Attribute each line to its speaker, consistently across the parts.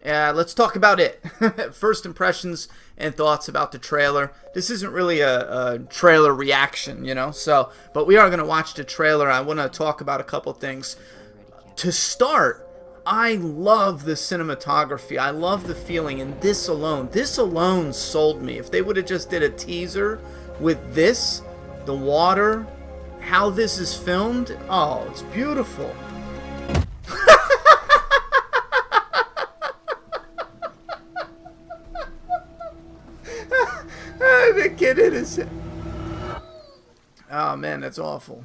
Speaker 1: Let's talk about it. First impressions and thoughts about the trailer. This isn't really a trailer reaction, but we are going to watch the trailer. I want to talk about a couple things. To start, I love the cinematography. I love the feeling, and this alone sold me. If they would have just did a teaser with this, the water, how this is filmed, oh, it's beautiful. The kid in his... Oh man, that's awful.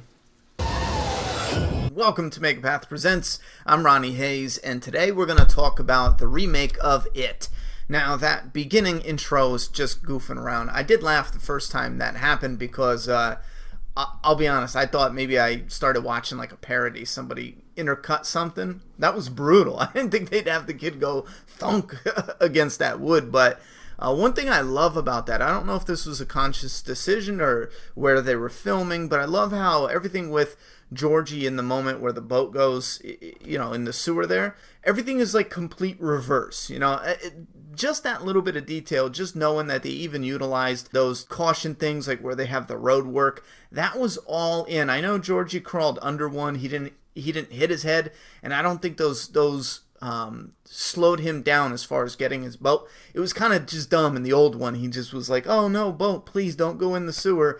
Speaker 1: Welcome to Megapath Presents. I'm Ronnie Hayes, and today we're going to talk about the remake of It. Now, that beginning intro is just goofing around. I did laugh the first time that happened because, I'll be honest, I thought maybe I started watching like a parody. Somebody intercut something. That was brutal. I didn't think they'd have the kid go thunk against that wood, but... one thing I love about that, I don't know if this was a conscious decision or where they were filming, but I love how everything with Georgie in the moment where the boat goes, in the sewer there, everything is like complete reverse, just that little bit of detail, just knowing that they even utilized those caution things like where they have the road work, that was all in. I know Georgie crawled under one, he didn't hit his head, and I don't think those slowed him down as far as getting his boat. It was kind of just dumb in the old one. He just was like, oh no, boat, please don't go in the sewer,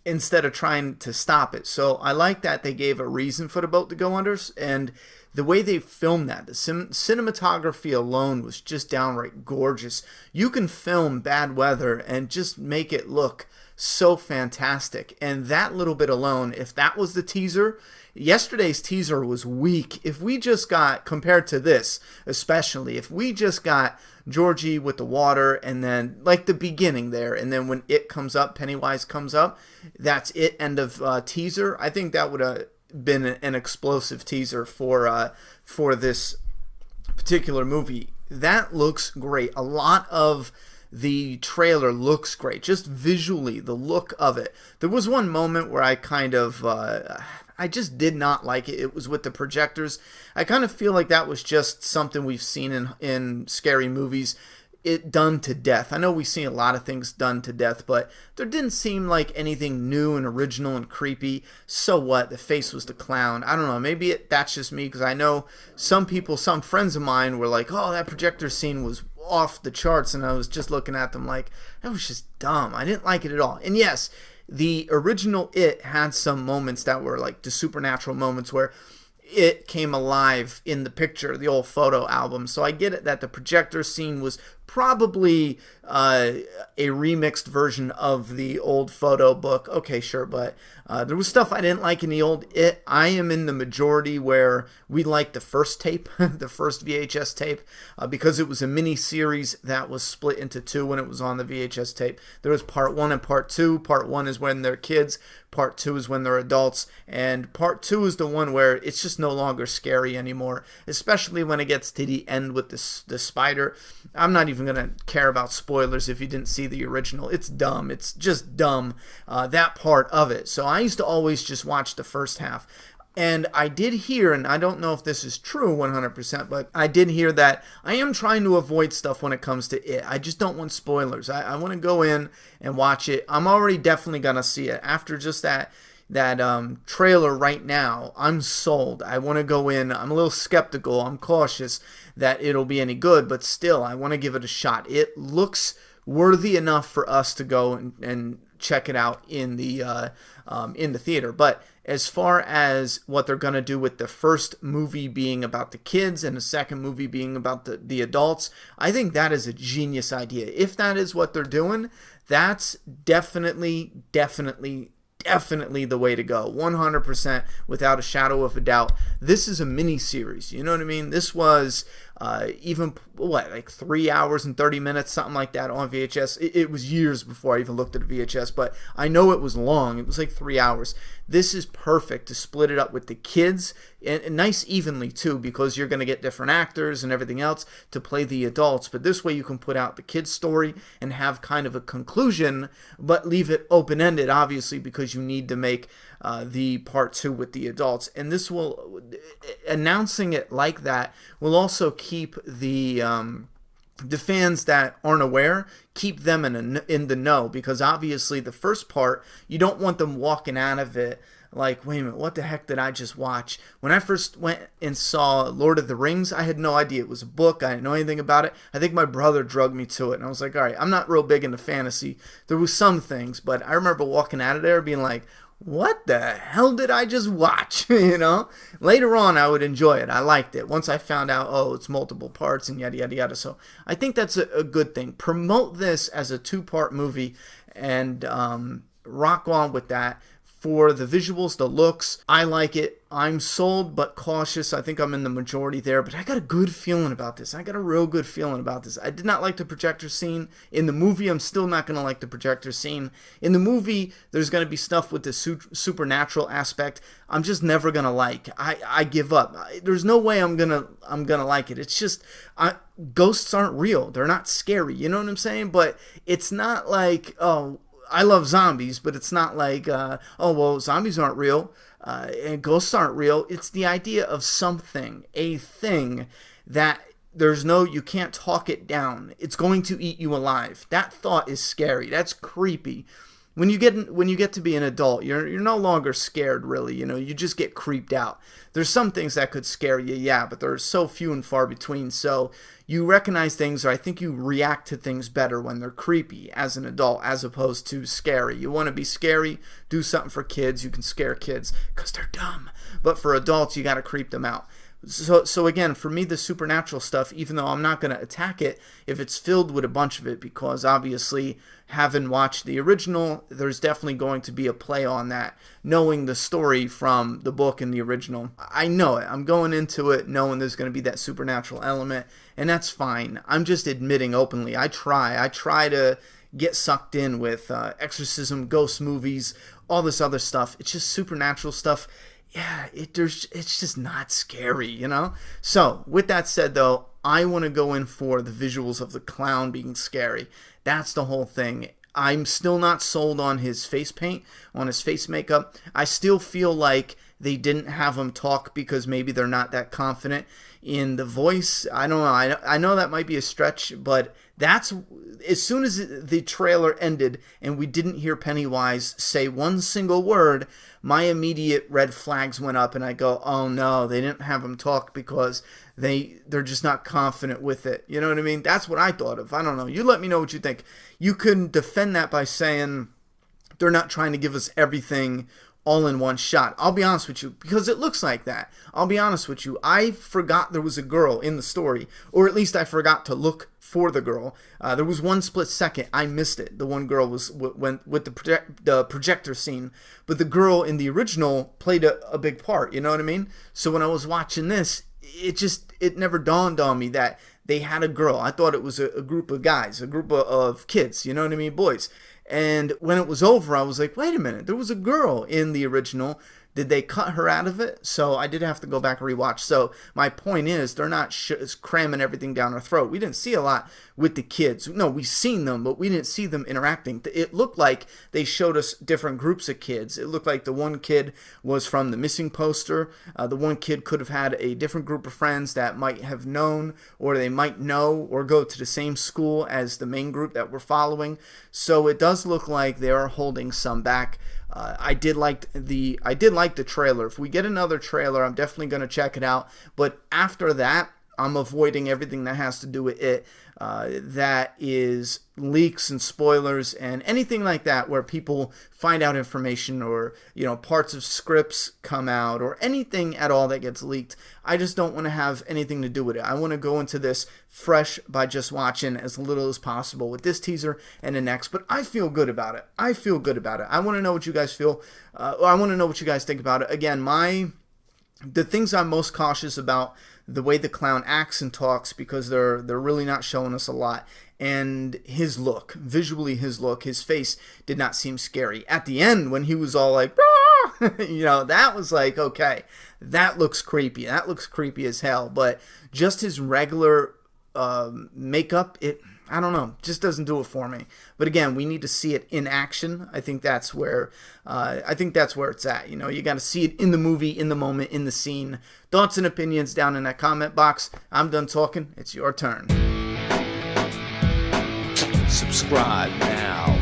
Speaker 1: instead of trying to stop it. So I like that they gave a reason for the boat to go under, and the way they filmed that, the cinematography alone was just downright gorgeous. You can film bad weather and just make it look so fantastic, and that little bit alone, if that was the teaser, yesterday's teaser was weak. If we just got, compared to this, especially, if we just got Georgie with the water and then, like the beginning there, and then when it comes up, Pennywise comes up, that's it, end of teaser, I think that would have been an explosive teaser for this particular movie. That looks great. A lot of the trailer looks great, just visually, the look of it. There was one moment where I kind of... I just did not like it. It was with the projectors. I kind of feel like that was just something we've seen in scary movies, it done to death. I know we've seen a lot of things done to death, but there didn't seem like anything new and original and creepy. So what? The face was the clown. I don't know. Maybe that's just me, because I know some people, some friends of mine were like, oh, that projector scene was off the charts, and I was just looking at them like, that was just dumb. I didn't like it at all. And yes, the original It had some moments that were like the supernatural moments where it came alive in the picture, the old photo album. So I get it that the projector scene was probably a remixed version of the old photo book. Okay, sure, but there was stuff I didn't like in the old It. I am in the majority where we liked the first tape, the first VHS tape, because it was a mini series that was split into two when it was on the VHS tape. There was part one and part two. Part one is when they're kids. Part two is when they're adults. And part two is the one where it's just no longer scary anymore, especially when it gets to the end with the spider. I'm not even going to care about spoilers if you didn't see the original. It's dumb. It's just dumb, that part of it. So I used to always just watch the first half. And I did hear, and I don't know if this is true 100%, but I did hear that I am trying to avoid stuff when it comes to It. I just don't want spoilers. I want to go in and watch it. I'm already definitely going to see it. After just that trailer right now, I'm sold. I want to go in. I'm a little skeptical. I'm cautious that it'll be any good, but still, I want to give it a shot. It looks worthy enough for us to go and check it out in the theater. But as far as what they're going to do with the first movie being about the kids and the second movie being about the adults, I think that is a genius idea. If that is what they're doing, that's definitely the way to go. 100%, without a shadow of a doubt. This is a mini series, you know what I mean? This was like 3 hours and 30 minutes, something like that on VHS. It was years before I even looked at a VHS, but I know it was long. It was like 3 hours. This is perfect to split it up with the kids, and nice evenly too, because you're going to get different actors and everything else to play the adults. But this way you can put out the kids' story and have kind of a conclusion, but leave it open-ended, obviously, because you need to make the part 2 with the adults. And this will, announcing it like that, will also keep the fans that aren't aware, keep them in the know, because obviously the first part, you don't want them walking out of it like, wait a minute, what the heck did I just watch? When I first went and saw Lord of the Rings, I had no idea it was a book. I didn't know anything about it. I think my brother drugged me to it, and I was like, all right, I'm not real big into fantasy. There was some things, but I remember walking out of there being like, what the hell did I just watch? You know? Later on, I would enjoy it. I liked it. Once I found out, oh, it's multiple parts and yada, yada, yada. So I think that's a good thing. Promote this as a 2-part movie and rock on with that. For the visuals, the looks, I like it. I'm sold but cautious. I think I'm in the majority there, but I got a good feeling about this. I got a real good feeling about this. I did not like the projector scene. In the movie, I'm still not going to like the projector scene. In the movie, there's going to be stuff with the supernatural aspect I'm just never going to like. I give up. There's no way I'm going to like it. It's just ghosts aren't real. They're not scary. You know what I'm saying? But it's not like, oh, I love zombies, but it's not like, oh, well, zombies aren't real, and ghosts aren't real. It's the idea of something, a thing that you can't talk it down. It's going to eat you alive. That thought is scary. That's creepy. When you get to be an adult, you're no longer scared, really. You know, you just get creeped out. There's some things that could scare you, yeah, but they're so few and far between. So you recognize things, or I think you react to things better when they're creepy as an adult, as opposed to scary. You want to be scary, do something for kids. You can scare kids because they're dumb. But for adults, you got to creep them out. So again, for me, the supernatural stuff, even though I'm not going to attack it if it's filled with a bunch of it, because obviously, having watched the original, there's definitely going to be a play on that, knowing the story from the book and the original. I know it. I'm going into it knowing there's going to be that supernatural element, and that's fine. I'm just admitting openly. I try to get sucked in with exorcism, ghost movies, all this other stuff. It's just supernatural stuff. Yeah, it's just not scary, you know? So, with that said, though, I want to go in for the visuals of the clown being scary. That's the whole thing. I'm still not sold on his face paint, on his face makeup. I still feel like they didn't have him talk because maybe they're not that confident in the voice. I don't know. I know that might be a stretch, but that's as soon as the trailer ended and we didn't hear Pennywise say one single word, my immediate red flags went up and I go, oh no, they didn't have him talk because they're just not confident with it. You know what I mean? That's what I thought of. I don't know. You let me know what you think. You can defend that by saying they're not trying to give us everything all in one shot. I'll be honest with you, because it looks like that. I'll be honest with you. I forgot there was a girl in the story, or at least I forgot to look for the girl. There was one split second I missed it. The one girl was went with the projector scene, but the girl in the original played a big part. You know what I mean? So when I was watching this, it never dawned on me that they had a girl. I thought it was a group of guys, a group of kids. You know what I mean? Boys. And when it was over, I was like, wait a minute, there was a girl in the original. Did they cut her out of it? So I did have to go back and rewatch. So my point is, they're not cramming everything down our throat. We didn't see a lot with the kids. No, we seen them, but we didn't see them interacting. It looked like they showed us different groups of kids. It looked like the one kid was from the missing poster. The one kid could have had a different group of friends that might have known, or they might know, or go to the same school as the main group that we're following. So it does look like they are holding some back. I did like the trailer. If we get another trailer, I'm definitely going to check it out. But after that, I'm avoiding everything that has to do with it. That is leaks and spoilers and anything like that where people find out information, or parts of scripts come out, or anything at all that gets leaked. I just don't want to have anything to do with it. I want to go into this fresh by just watching as little as possible with this teaser and the next. But I feel good about it. I want to know what you guys feel. I want to know what you guys think about it. Again, the things I'm most cautious about, the way the clown acts and talks, because they're really not showing us a lot, and his look, visually his face did not seem scary. At the end, when he was all like, that was like, okay, that looks creepy. That looks creepy as hell. But just his regular makeup, I don't know, just doesn't do it for me. But again, we need to see it in action. I think that's where it's at. You know, you got to see it in the movie, in the moment, in the scene. Thoughts and opinions down in that comment box. I'm done talking. It's your turn.
Speaker 2: Subscribe now.